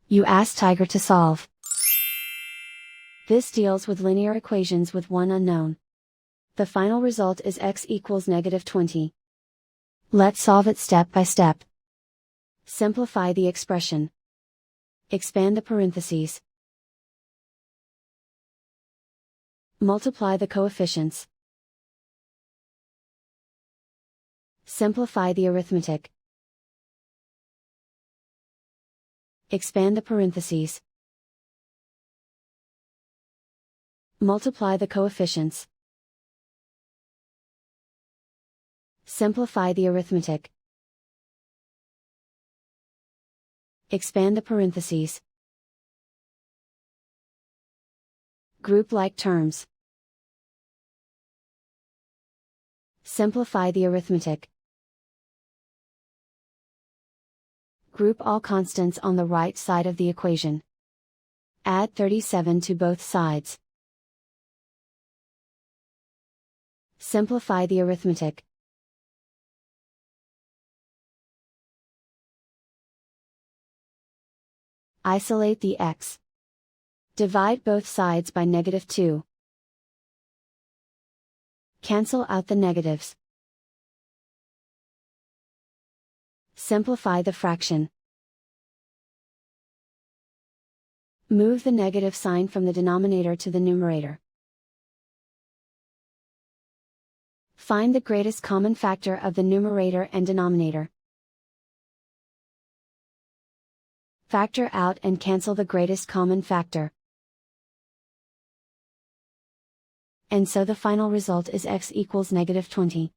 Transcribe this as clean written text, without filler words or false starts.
You ask Tiger to solve. This deals with linear equations with one unknown. The final result is x equals -20. Let's solve it step by step. Simplify the expression. Expand the parentheses. Multiply the coefficients. Simplify the arithmetic. Expand the parentheses. Multiply the coefficients. Simplify the arithmetic. Expand the parentheses. Group like terms. Simplify the arithmetic. Group all constants on the right side of the equation. Add 37 to both sides. Simplify the arithmetic. Isolate the x. Divide both sides by -2. Cancel out the negatives. Simplify the fraction. Move the negative sign from the denominator to the numerator. Find the greatest common factor of the numerator and denominator. Factor out and cancel the greatest common factor. And so the final result is x equals -20.